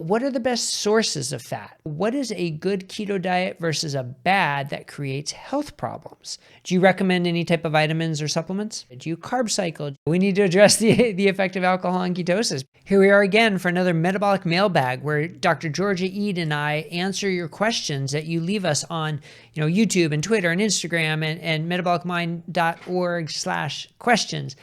What are the best sources of fat? What is a good keto diet versus a bad that creates health problems? Do you recommend any type of vitamins or supplements? Do you carb cycle? We need to address the effect of alcohol and ketosis. Here we are again for another Metabolic Mailbag, where Dr. Georgia Ede and I answer your questions that you leave us on YouTube and Twitter and Instagram and metabolicmind.org/questions.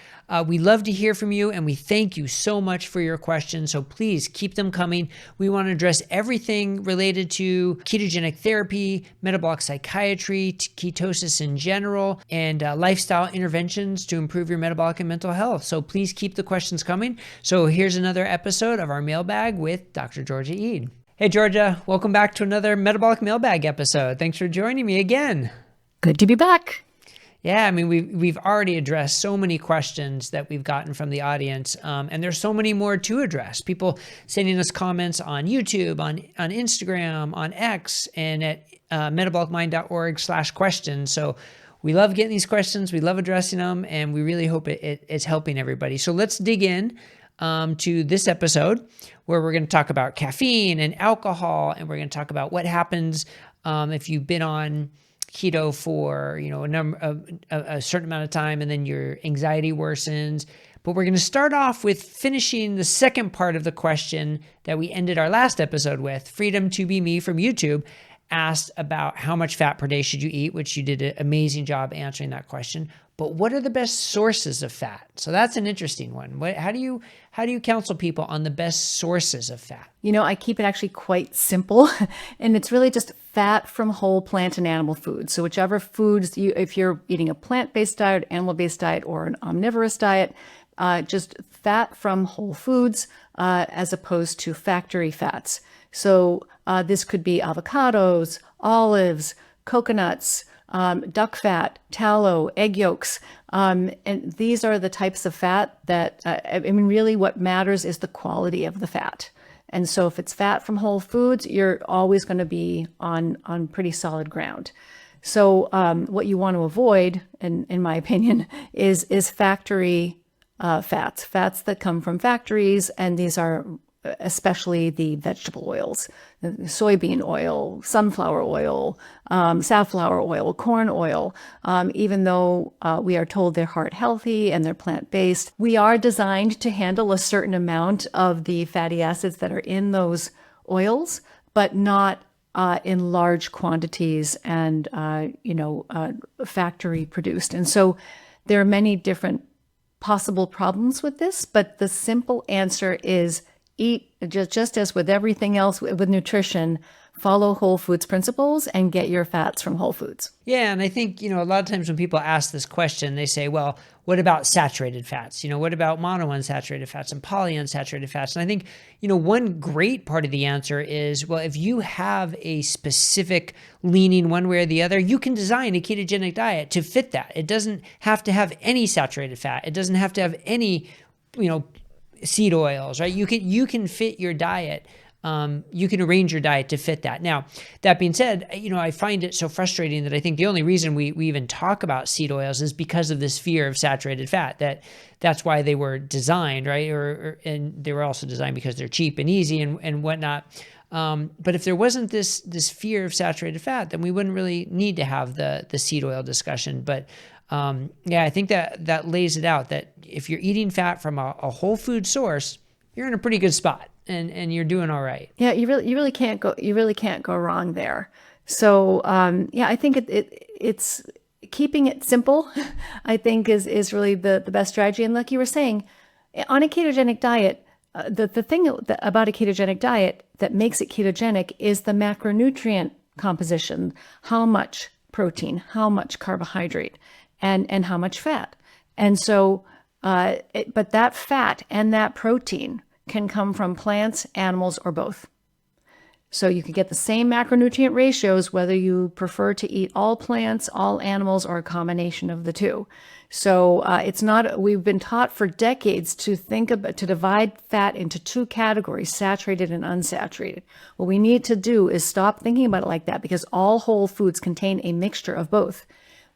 We love to hear from you, and we thank you so much for your questions. So please keep them coming. We want to address everything related to ketogenic therapy, metabolic psychiatry, ketosis in general, and lifestyle interventions to improve your metabolic and mental health. So please keep the questions coming. So here's another episode of our mailbag with Dr. Georgia Ede. Hey, Georgia, welcome back to another Metabolic Mailbag episode. Thanks for joining me again. Good to be back. Yeah, I mean, we've already addressed so many questions that we've gotten from the audience, and there's so many more to address. People sending us comments on YouTube, on Instagram, on X, and at metabolicmind.org/questions. So we love getting these questions. We love addressing them, and we really hope it's helping everybody. So let's dig in to this episode, where we're going to talk about caffeine and alcohol, and we're going to talk about what happens if you've been on keto for a certain amount of time, and then your anxiety worsens. But we're going to start off with finishing the second part of the question that we ended our last episode with. Freedom to Be Me from YouTube asked about how much fat per day should you eat, which you did an amazing job answering that question. But what are the best sources of fat? So that's an interesting one. How do you counsel people on the best sources of fat? I keep it actually quite simple, and it's really just fat from whole plant and animal foods. So whichever foods if you're eating a plant-based diet, animal-based diet, or an omnivorous diet, just fat from whole foods as opposed to factory fats. So this could be avocados, olives, coconuts, duck fat, tallow, egg yolks. And these are the types of fat that, really what matters is the quality of the fat. And so if it's fat from whole foods, you're always going to be on pretty solid ground. So what you want to avoid, in my opinion, is factory fats that come from factories. And these are especially the vegetable oils, soybean oil, sunflower oil, safflower oil, corn oil. Even though we are told they're heart healthy and they're plant-based, we are designed to handle a certain amount of the fatty acids that are in those oils, but not in large quantities and, factory produced. And so there are many different possible problems with this, but the simple answer is eat, just as with everything else with nutrition, follow whole foods principles and get your fats from whole foods. Yeah, and I think, a lot of times when people ask this question, they say, well, what about saturated fats? What about monounsaturated fats and polyunsaturated fats? And I think, one great part of the answer is, well, if you have a specific leaning one way or the other, you can design a ketogenic diet to fit that. It doesn't have to have any saturated fat. It doesn't have to have any, seed oils, right? You can fit your diet. You can arrange your diet to fit that. Now, that being said, I find it so frustrating that I think the only reason we even talk about seed oils is because of this fear of saturated fat. That's why they were designed, right? And they were also designed because they're cheap and easy and whatnot. But if there wasn't this fear of saturated fat, then we wouldn't really need to have the seed oil discussion. But I think that lays it out, that if you're eating fat from a whole food source, you're in a pretty good spot and you're doing all right. Yeah, you really can't go wrong there. So I think it's keeping it simple, I think is really the best strategy. And like you were saying, on a ketogenic diet, the thing about a ketogenic diet that makes it ketogenic is the macronutrient composition. How much protein, how much carbohydrate, and how much fat. And so, but that fat and that protein can come from plants, animals, or both. So you could get the same macronutrient ratios whether you prefer to eat all plants, all animals, or a combination of the two. So it's not, we've been taught for decades to divide fat into two categories, saturated and unsaturated. What we need to do is stop thinking about it like that, because all whole foods contain a mixture of both.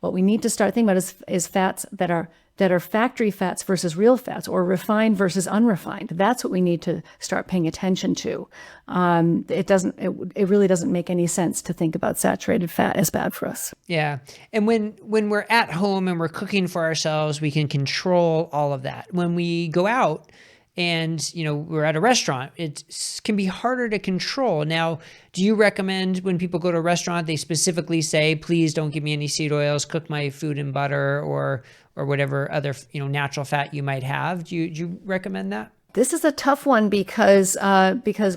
What we need to start thinking about is fats that are factory fats versus real fats, or refined versus unrefined. That's what we need to start paying attention to. It really doesn't make any sense to think about saturated fat as bad for us. Yeah. And when we're at home and we're cooking for ourselves, we can control all of that. When we go out and, we're at a restaurant, it can be harder to control. Now, do you recommend when people go to a restaurant, they specifically say, please don't give me any seed oils, cook my food in butter or whatever other, natural fat you might have? Do you recommend that? This is a tough one because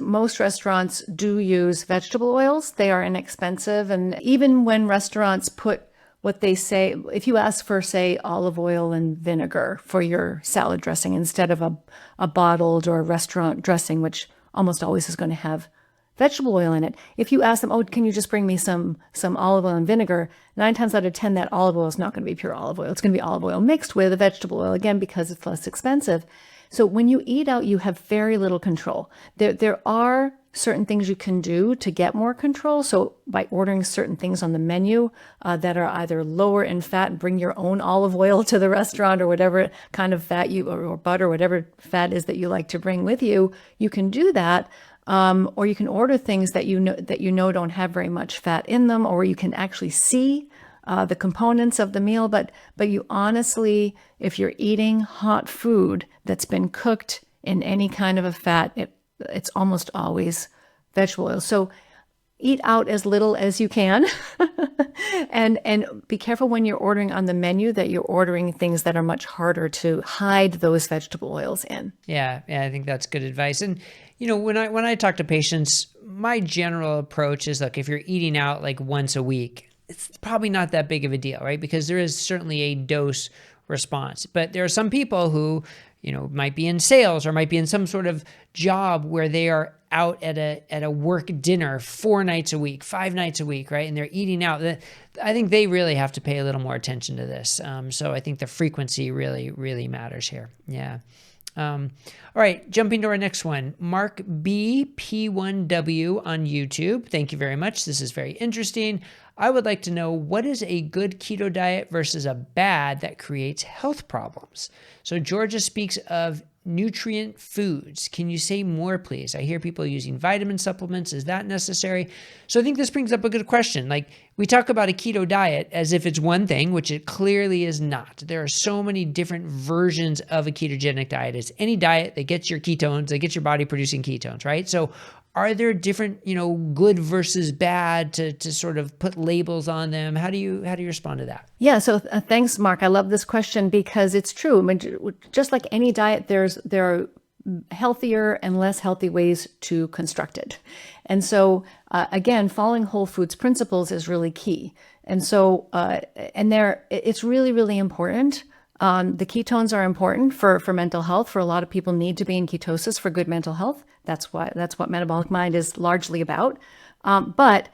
most restaurants do use vegetable oils. They are inexpensive. And even when restaurants put what they say, if you ask for, say, olive oil and vinegar for your salad dressing instead of a bottled or restaurant dressing, which almost always is going to have vegetable oil in it. If you ask them, oh, can you just bring me some olive oil and vinegar? 9 times out of 10, that olive oil is not going to be pure olive oil. It's going to be olive oil mixed with a vegetable oil, again, because it's less expensive. So when you eat out, you have very little control. There are certain things you can do to get more control. So by ordering certain things on the menu that are either lower in fat, bring your own olive oil to the restaurant, or whatever kind of fat or butter, whatever fat is that you like to bring with you, you can do that. Or you can order things that you know don't have very much fat in them, or you can actually see the components of the meal. But you honestly, if you're eating hot food that's been cooked in any kind of a fat, it's almost always vegetable oil. So eat out as little as you can, and be careful when you're ordering on the menu that you're ordering things that are much harder to hide those vegetable oils in. Yeah, I think that's good advice. And when I talk to patients, my general approach is, look, if you're eating out like once a week, it's probably not that big of a deal, right? Because there is certainly a dose response. But there are some people who, might be in sales or might be in some sort of job where they are out at a work dinner 4 nights a week, 5 nights a week, right? And they're eating out. I think they really have to pay a little more attention to this. So I think the frequency really, really matters here. Yeah. All right, jumping to our next one. Mark BP1W on YouTube. Thank you very much. This is very interesting. I would like to know, what is a good keto diet versus a bad that creates health problems? So Georgia speaks of nutrient foods. Can you say more, please? I hear people using vitamin supplements. Is that necessary? So I think this brings up a good question. Like, we talk about a keto diet as if it's one thing, which it clearly is not. There are so many different versions of a ketogenic diet. It's any diet that gets your ketones, that gets your body producing ketones, right? So are there different, good versus bad to sort of put labels on them? How do you respond to that? Yeah. So thanks, Mark. I love this question because it's true. I mean, just like any diet, there are healthier and less healthy ways to construct it. And so again, following whole foods principles is really key. And so it's really, really important. The ketones are important for mental health. For a lot of people need to be in ketosis for good mental health. That's what Metabolic Mind is largely about. But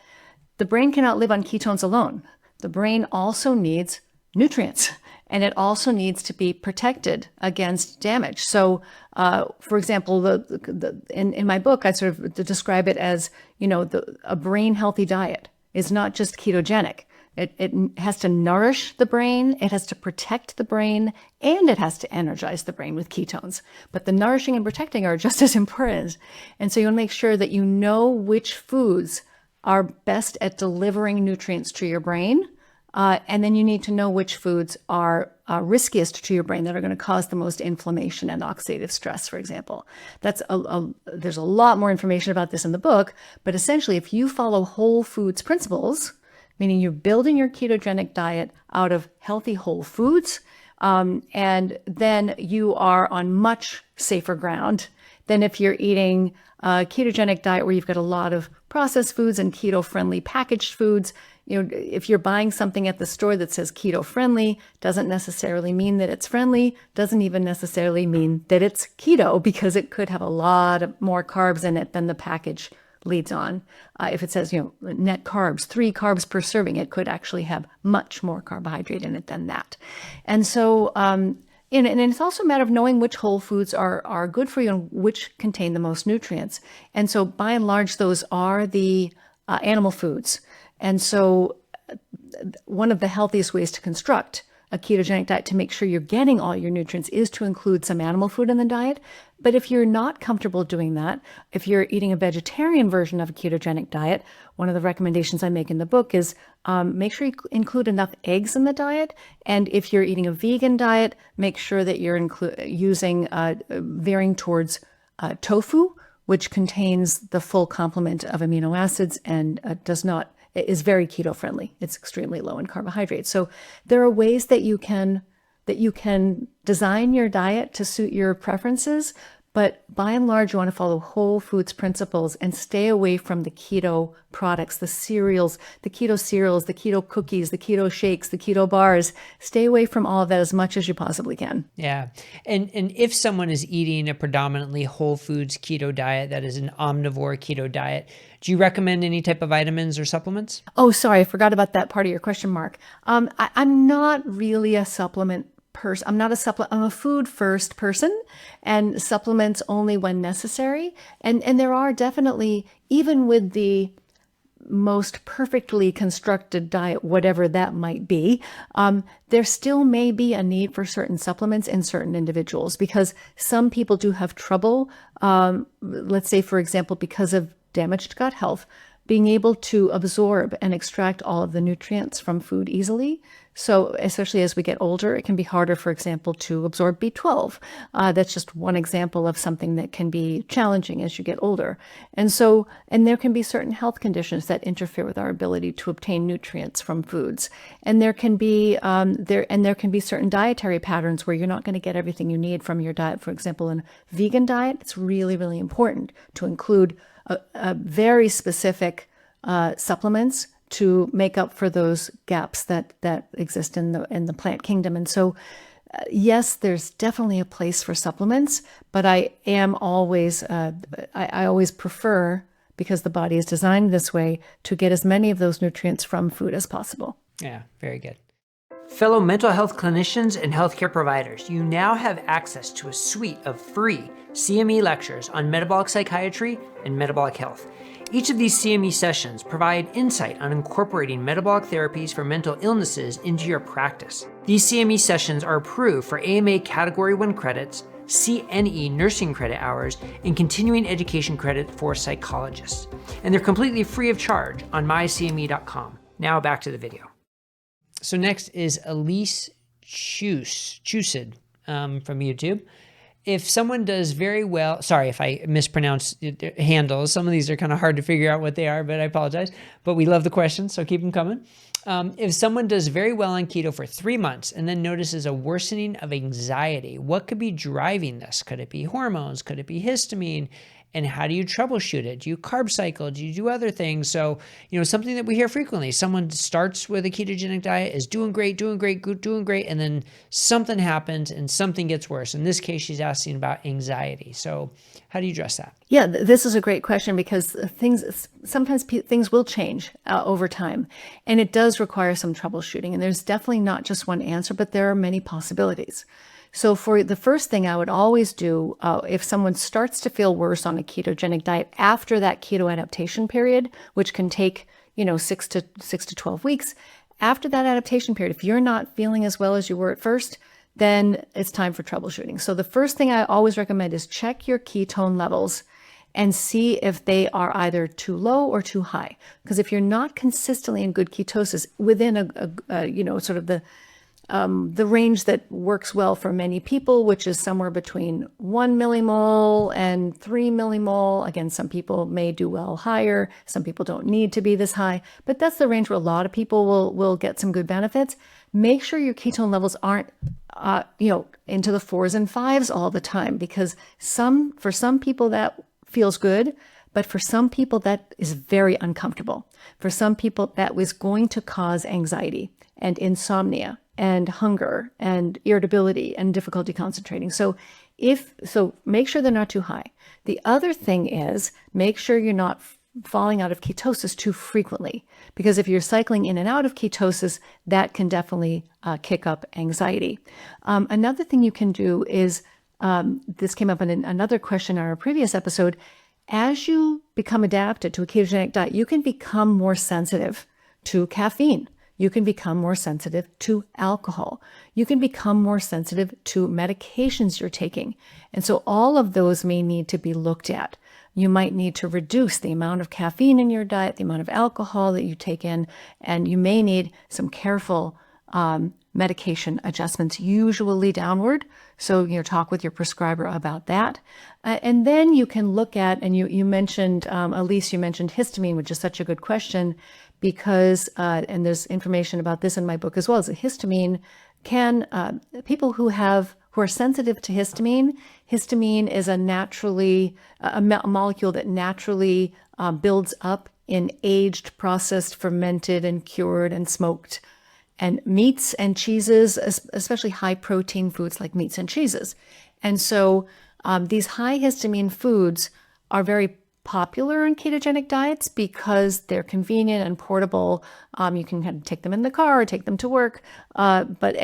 the brain cannot live on ketones alone. The brain also needs nutrients, and it also needs to be protected against damage. So, for example, in my book, I sort of describe it as, a brain healthy diet is not just ketogenic. It has to nourish the brain, it has to protect the brain, and it has to energize the brain with ketones. But the nourishing and protecting are just as important. And so you want to make sure that you know which foods are best at delivering nutrients to your brain. And then you need to know which foods are riskiest to your brain, that are going to cause the most inflammation and oxidative stress, for example. There's a lot more information about this in the book, but essentially if you follow whole foods principles, meaning you're building your ketogenic diet out of healthy whole foods, and then you are on much safer ground than if you're eating a ketogenic diet where you've got a lot of processed foods and keto-friendly packaged foods. If you're buying something at the store that says keto-friendly, doesn't necessarily mean that it's friendly, doesn't even necessarily mean that it's keto, because it could have a lot more carbs in it than the package leads on. If it says, net carbs, 3 carbs per serving, it could actually have much more carbohydrate in it than that. And so, and it's also a matter of knowing which whole foods are good for you and which contain the most nutrients. And so by and large, those are the animal foods. And so one of the healthiest ways to construct a ketogenic diet to make sure you're getting all your nutrients is to include some animal food in the diet. But if you're not comfortable doing that, if you're eating a vegetarian version of a ketogenic diet, one of the recommendations I make in the book is make sure you include enough eggs in the diet. And if you're eating a vegan diet, make sure that you're veering towards tofu, which contains the full complement of amino acids and is very keto friendly. It's extremely low in carbohydrates. So there are ways that you can design your diet to suit your preferences, but by and large, you want to follow whole foods principles and stay away from the keto products, the cereals, the keto cookies, the keto shakes, the keto bars. Stay away from all of that as much as you possibly can. Yeah. And if someone is eating a predominantly whole foods keto diet, that is an omnivore keto diet, do you recommend any type of vitamins or supplements? Oh, sorry. I forgot about that part of your question, Mark. I'm not really a supplement person. I'm a food first person, and supplements only when necessary. And there are definitely, even with the most perfectly constructed diet, whatever that might be, there still may be a need for certain supplements in certain individuals, because some people do have trouble, let's say, for example, because of damaged gut health, being able to absorb and extract all of the nutrients from food easily. So especially as we get older, it can be harder, for example, to absorb B12. That's just one example of something that can be challenging as you get older. And there can be certain health conditions that interfere with our ability to obtain nutrients from foods. And there can be certain dietary patterns where you're not going to get everything you need from your diet. For example, in a vegan diet, it's really, really important to include a very specific supplements to make up for those gaps that exist in the plant kingdom. And so, yes, there's definitely a place for supplements, but I always prefer, because the body is designed this way, to get as many of those nutrients from food as possible. Yeah, very good. Fellow mental health clinicians and healthcare providers, you now have access to a suite of free CME lectures on metabolic psychiatry and metabolic health. Each of these CME sessions provide insight on incorporating metabolic therapies for mental illnesses into your practice. These CME sessions are approved for AMA Category 1 credits, CNE nursing credit hours, and continuing education credit for psychologists. And they're completely free of charge on mycme.com. Now back to the video. So next is Elise Chusid from YouTube. If someone does very well, sorry if I mispronounce handles. Some of these are kind of hard to figure out what they are, but I apologize. But we love the questions, so keep them coming. If someone does very well on keto for 3 months and then notices a worsening of anxiety, what could be driving this? Could it be hormones? Could it be histamine? And how do you troubleshoot it? Do you carb cycle? Do you do other things? So, something that we hear frequently, someone starts with a ketogenic diet, is doing great, and then something happens and something gets worse. In this case, she's asking about anxiety. So how do you address that? Yeah, this is a great question, because sometimes things will change over time, and it does require some troubleshooting. And there's definitely not just one answer, but there are many possibilities. So for the first thing I would always do, if someone starts to feel worse on a ketogenic diet after that keto adaptation period, which can take, 6 to 12 weeks, after that adaptation period, if you're not feeling as well as you were at first, then it's time for troubleshooting. So the first thing I always recommend is check your ketone levels and see if they are either too low or too high. Because if you're not consistently in good ketosis within sort of the range that works well for many people, which is somewhere between 1 millimole and 3 millimole. Again, some people may do well higher. Some people don't need to be this high, but that's the range where a lot of people will get some good benefits. Make sure your ketone levels aren't, into the 4s and 5s all the time, because for some people that feels good, but for some people that is very uncomfortable. For some people that was going to cause anxiety and insomnia and hunger and irritability and difficulty concentrating. So make sure they're not too high. The other thing is, make sure you're not falling out of ketosis too frequently, because if you're cycling in and out of ketosis, that can definitely kick up anxiety. Another thing you can do is, this came up in another question in our previous episode, as you become adapted to a ketogenic diet, you can become more sensitive to caffeine. You can become more sensitive to alcohol. You can become more sensitive to medications you're taking. And so all of those may need to be looked at. You might need to reduce the amount of caffeine in your diet, the amount of alcohol that you take in, and you may need some careful medication adjustments, usually downward. So, talk with your prescriber about that. And then you can look at, and you mentioned, Elise, you mentioned histamine, which is such a good question because, and there's information about this in my book as well, is that histamine can, people who are sensitive to histamine, histamine is a molecule that naturally builds up in aged, processed, fermented, and cured and smoked and meats and cheeses, especially high protein foods like meats and cheeses. And so these high histamine foods are very popular in ketogenic diets because they're convenient and portable. You can kind of take them in the car or take them to work, but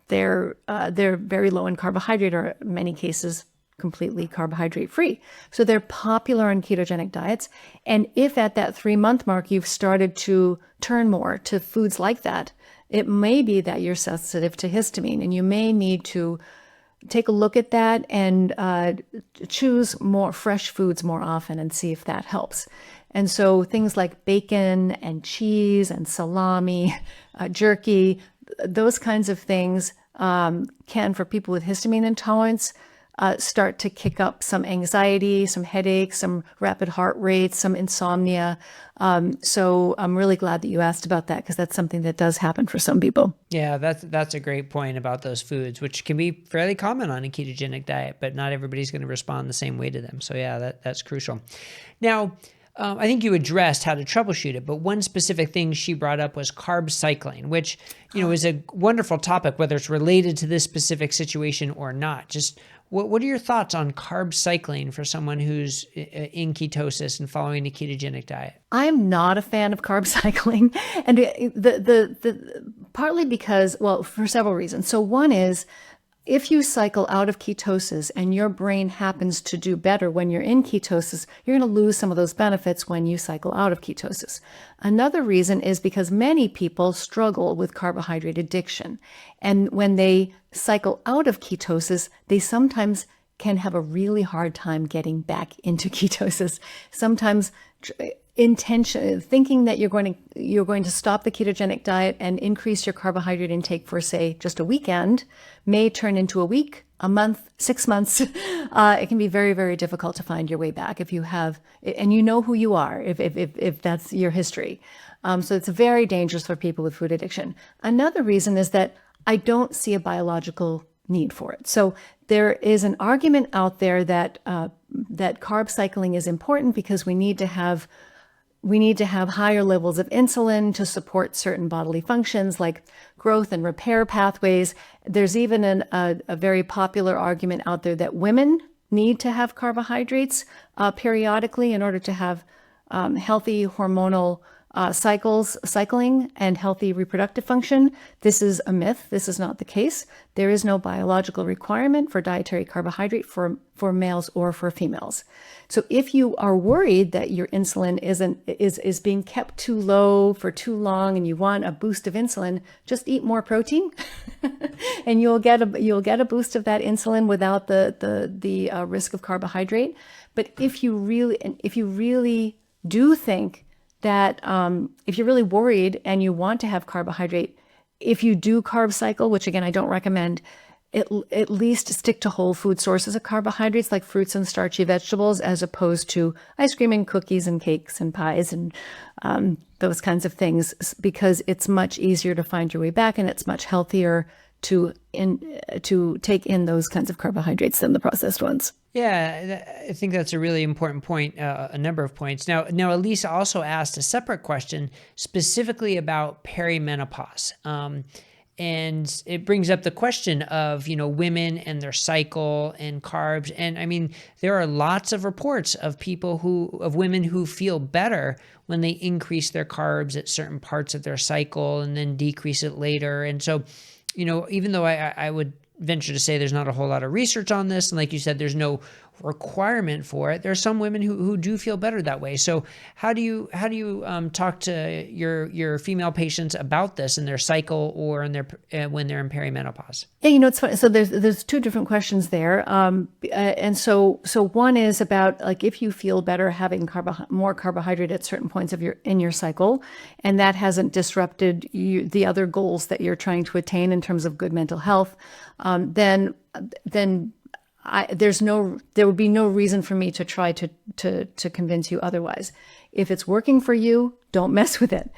they're very low in carbohydrate, or in many cases completely carbohydrate free. So they're popular in ketogenic diets. And if at that 3-month mark you've started to turn more to foods like that, it may be that you're sensitive to histamine, and you may need to take a look at that and choose more fresh foods more often and see if that helps. And so things like bacon and cheese and salami, jerky, those kinds of things can, for people with histamine intolerance, start to kick up some anxiety, some headaches, some rapid heart rate, some insomnia. So I'm really glad that you asked about that, because that's something that does happen for some people. Yeah, that's a great point about those foods, which can be fairly common on a ketogenic diet, but not everybody's going to respond the same way to them. So yeah, that's crucial. Now, I think you addressed how to troubleshoot it, but one specific thing she brought up was carb cycling, which, is a wonderful topic, whether it's related to this specific situation or not. Just what are your thoughts on carb cycling for someone who's in ketosis and following a ketogenic diet? I'm not a fan of carb cycling, and the partly because, well, for several reasons. So one is, if you cycle out of ketosis and your brain happens to do better when you're in ketosis, you're going to lose some of those benefits when you cycle out of ketosis. Another reason is because many people struggle with carbohydrate addiction. And when they cycle out of ketosis, they sometimes can have a really hard time getting back into ketosis. Sometimes thinking that you're going to stop the ketogenic diet and increase your carbohydrate intake for, say, just a weekend may turn into a week, a month, 6 months. It can be very, very difficult to find your way back if you have, and you know who you are, if that's your history. So it's very dangerous for people with food addiction. Another reason is that I don't see a biological need for it. So there is an argument out there that that carb cycling is important because we need to have higher levels of insulin to support certain bodily functions like growth and repair pathways. There's even a very popular argument out there that women need to have carbohydrates periodically in order to have healthy hormonal cycling and healthy reproductive function. This is a myth. This is not the case. There is no biological requirement for dietary carbohydrate for males or for females. So if you are worried that your insulin is being kept too low for too long and you want a boost of insulin, just eat more protein and you'll get a boost of that insulin without the risk of carbohydrate. But if you really do think that if you're really worried and you want to have carbohydrate, if you do carb cycle, which again I don't recommend, at least stick to whole food sources of carbohydrates like fruits and starchy vegetables, as opposed to ice cream and cookies and cakes and pies and those kinds of things, because it's much easier to find your way back and it's much healthier to take in those kinds of carbohydrates than the processed ones. Yeah, I think that's a really important point, a number of points. Now, Elisa also asked a separate question specifically about perimenopause. And it brings up the question of, women and their cycle and carbs. And I mean, there are lots of reports of women who feel better when they increase their carbs at certain parts of their cycle and then decrease it later. And so, even though I would venture to say there's not a whole lot of research on this, and like you said, there's no requirement for it. There are some women who do feel better that way. So how do you talk to your female patients about this in their cycle or in their when they're in perimenopause? Yeah, it's funny. So there's two different questions there, and so one is about like if you feel better having more carbohydrate at certain points of your cycle, and that hasn't disrupted the other goals that you're trying to attain in terms of good mental health, then there would be no reason for me to try to convince you otherwise. If it's working for you, don't mess with it.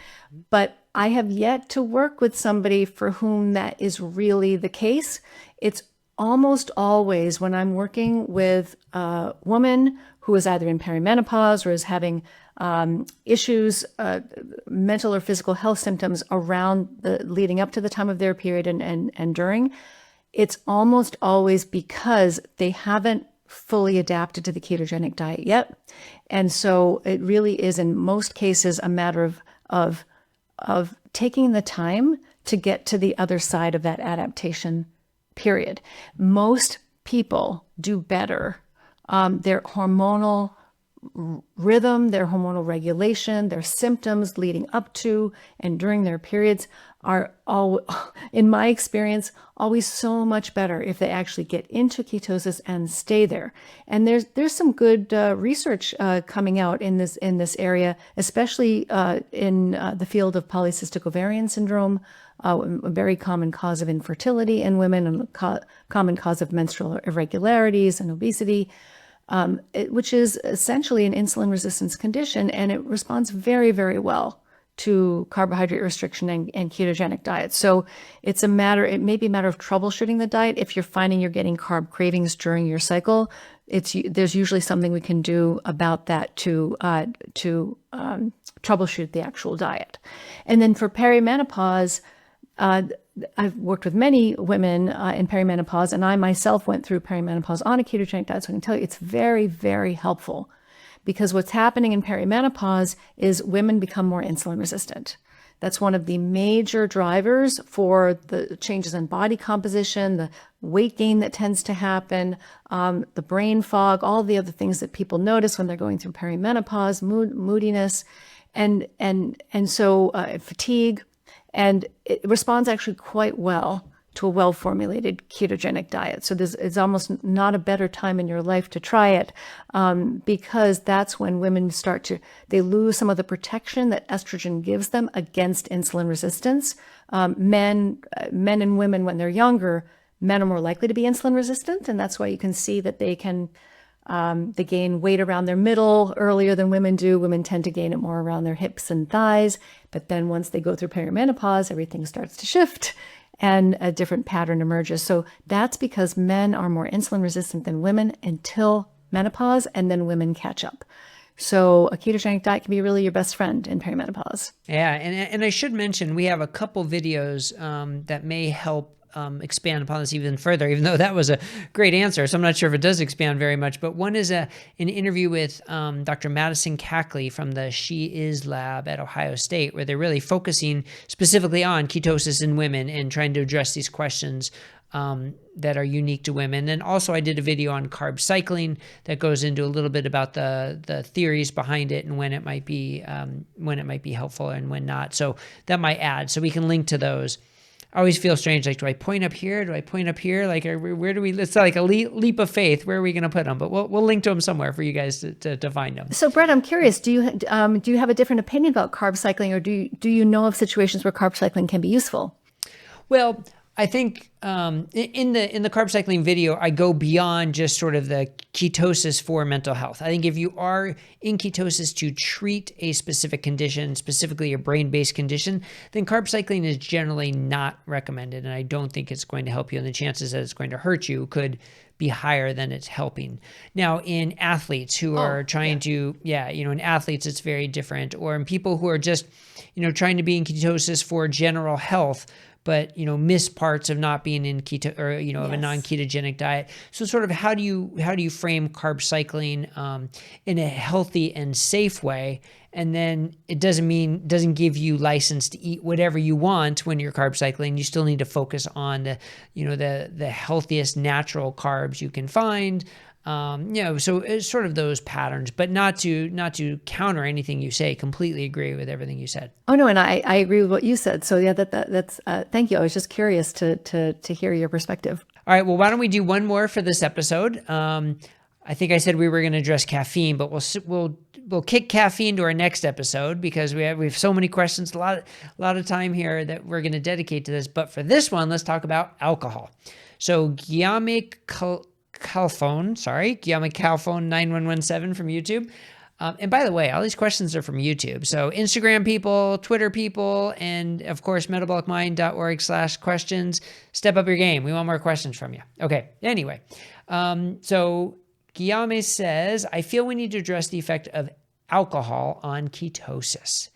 But I have yet to work with somebody for whom that is really the case. It's almost always when I'm working with a woman who is either in perimenopause or is having issues, mental or physical health symptoms around leading up to the time of their period and during. It's almost always because they haven't fully adapted to the ketogenic diet yet. And so it really is in most cases a matter of taking the time to get to the other side of that adaptation period. Most people do better. Their hormonal rhythm, their hormonal regulation, their symptoms leading up to and during their periods are all, in my experience, always so much better if they actually get into ketosis and stay there. And there's some good research coming out in this area, especially in the field of polycystic ovarian syndrome, a very common cause of infertility in women and a common cause of menstrual irregularities and obesity. Which is essentially an insulin resistance condition, and it responds very, very well to carbohydrate restriction and ketogenic diets. So it may be a matter of troubleshooting the diet. If you're finding you're getting carb cravings during your cycle, there's usually something we can do about that to troubleshoot the actual diet. And then for perimenopause, I've worked with many women in perimenopause, and I myself went through perimenopause on a ketogenic diet, so I can tell you it's very, very helpful. Because what's happening in perimenopause is women become more insulin resistant. That's one of the major drivers for the changes in body composition, the weight gain that tends to happen, the brain fog, all the other things that people notice when they're going through perimenopause, moodiness, and so fatigue. And it responds actually quite well to a well-formulated ketogenic diet. So it's almost not a better time in your life to try it, because that's when women they lose some of the protection that estrogen gives them against insulin resistance. Men and women, when they're younger, men are more likely to be insulin resistant, and that's why you can see that they gain weight around their middle earlier than women do. Women tend to gain it more around their hips and thighs. But then once they go through perimenopause, everything starts to shift and a different pattern emerges. So that's because men are more insulin resistant than women until menopause, and then women catch up. So a ketogenic diet can be really your best friend in perimenopause. Yeah, and I should mention we have a couple videos that may help expand upon this even further, even though that was a great answer. So I'm not sure if it does expand very much, but one is an interview with Dr. Madison Cackley from the She Is Lab at Ohio State, where they're really focusing specifically on ketosis in women and trying to address these questions that are unique to women. And also I did a video on carb-cycling that goes into a little bit about the theories behind it and when it might be helpful and when not. So that might add. So we can link to those. I always feel strange. Like, do I point up here? Do I point up here? Like, where do we? It's like a leap of faith. Where are we going to put them? But we'll link to them somewhere for you guys to find them. So, Bret, I'm curious. Do you have a different opinion about carb cycling, or do you know of situations where carb cycling can be useful? Well, I think in the carb cycling video, I go beyond just sort of the ketosis for mental health. I think if you are in ketosis to treat a specific condition, specifically a brain-based condition, then carb cycling is generally not recommended, and I don't think it's going to help you. And the chances that it's going to hurt you could be higher than it's helping. Now, in athletes who are trying to, in athletes, it's very different. Or in people who are just, trying to be in ketosis for general health, but miss parts of not being in keto or of a non-ketogenic diet. So sort of how do you frame carb cycling in a healthy and safe way? And then it doesn't give you license to eat whatever you want when you're carb cycling. You still need to focus on the healthiest natural carbs you can find, So it's sort of those patterns, but not to counter anything you say. Completely agree with everything you said. Oh no, and I agree with what you said. So yeah, that's thank you. I was just curious to hear your perspective. All right. Well, why don't we do one more for this episode? I think I said we were going to address caffeine, but we'll kick caffeine to our next episode because we have so many questions, a lot of time here that we're going to dedicate to this. But for this one, let's talk about alcohol. So Guillaume Calphone 9117 from YouTube. And by the way, all these questions are from YouTube. So Instagram people, Twitter people, and of course, metabolicmind.org/questions. Step up your game. We want more questions from you. Okay. Anyway, so Guillaume says, I feel we need to address the effect of alcohol on ketosis.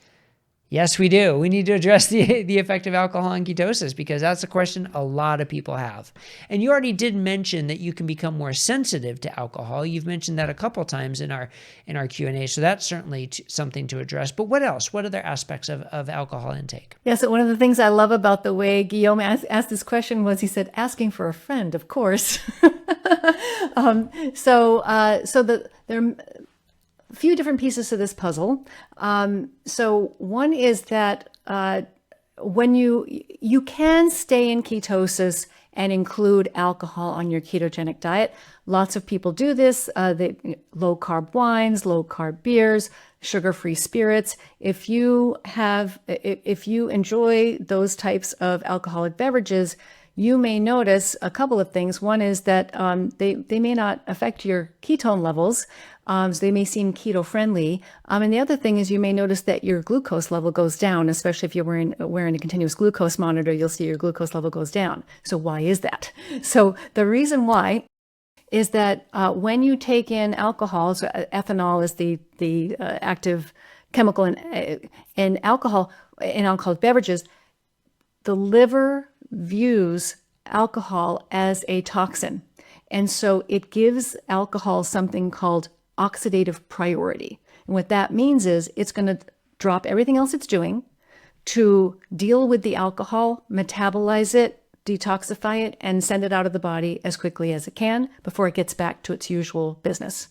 Yes, we do. We need to address the effect of alcohol on ketosis because that's a question a lot of people have. And you already did mention that you can become more sensitive to alcohol. You've mentioned that a couple of times in our Q&A. So that's certainly something to address. But what else? What other aspects of alcohol intake? Yeah, so one of the things I love about the way Guillaume asked this question was he said, asking for a friend, of course. There are a few different pieces to this puzzle. So one is that when you can stay in ketosis and include alcohol on your ketogenic diet. Lots of people do this. Low carb wines, low carb beers, sugar-free spirits. If you enjoy those types of alcoholic beverages, you may notice a couple of things. One is that they may not affect your ketone levels, so they may seem keto-friendly. And the other thing is you may notice that your glucose level goes down, especially if you're wearing a continuous glucose monitor, you'll see your glucose level goes down. So why is that? So the reason why is that when you take in alcohol, so ethanol is the active chemical in alcohol, in alcoholic beverages, the liver views alcohol as a toxin. And so it gives alcohol something called oxidative priority. And what that means is it's going to drop everything else it's doing to deal with the alcohol, metabolize it, detoxify it, and send it out of the body as quickly as it can before it gets back to its usual business.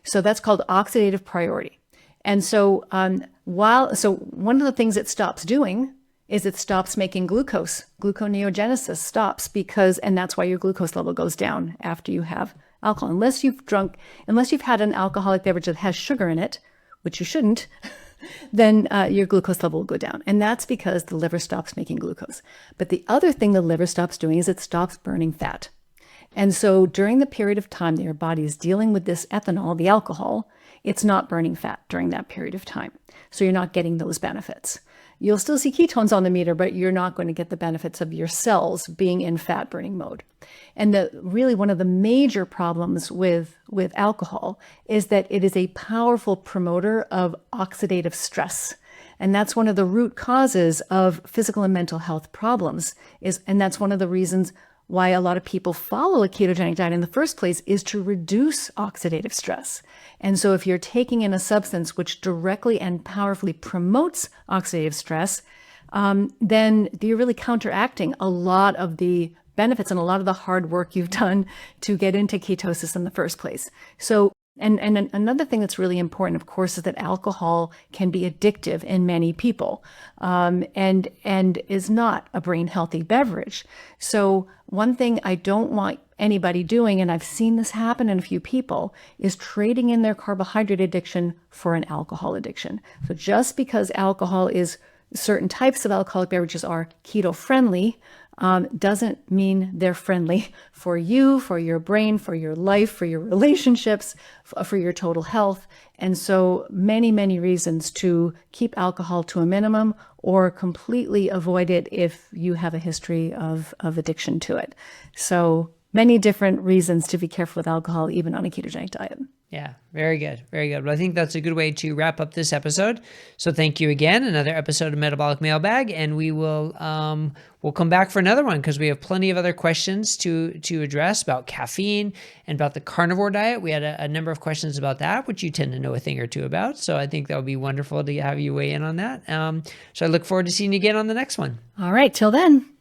So that's called oxidative priority. And so one of the things it stops doing is it stops making glucose. Gluconeogenesis stops and that's why your glucose level goes down after you have alcohol. Unless you've had an alcoholic beverage that has sugar in it, which you shouldn't, then your glucose level will go down. And that's because the liver stops making glucose. But the other thing the liver stops doing is it stops burning fat. And so during the period of time that your body is dealing with this ethanol, the alcohol, it's not burning fat during that period of time. So you're not getting those benefits. You'll still see ketones on the meter, but you're not going to get the benefits of your cells being in fat burning mode. And really one of the major problems with alcohol is that it is a powerful promoter of oxidative stress. And that's one of the root causes of physical and mental health problems. And that's one of the reasons why a lot of people follow a ketogenic diet in the first place, is to reduce oxidative stress. And so if you're taking in a substance which directly and powerfully promotes oxidative stress, then you're really counteracting a lot of the benefits and a lot of the hard work you've done to get into ketosis in the first place. So and another thing that's really important, of course, is that alcohol can be addictive in many people, and is not a brain healthy beverage. So one thing I don't want anybody doing, and I've seen this happen in a few people, is trading in their carbohydrate addiction for an alcohol addiction. So just because certain types of alcoholic beverages are keto friendly, doesn't mean they're friendly for you, for your brain, for your life, for your relationships, for your total health. And so many, many reasons to keep alcohol to a minimum or completely avoid it if you have a history of addiction to it. So many different reasons to be careful with alcohol, even on a ketogenic diet. Yeah, very good. Very good. Well, I think that's a good way to wrap up this episode. So thank you again. Another episode of Metabolic Mailbag, and we will we'll come back for another one because we have plenty of other questions to address about caffeine and about the carnivore diet. We had a number of questions about that, which you tend to know a thing or two about. So I think that would be wonderful to have you weigh in on that. So I look forward to seeing you again on the next one. All right. Till then.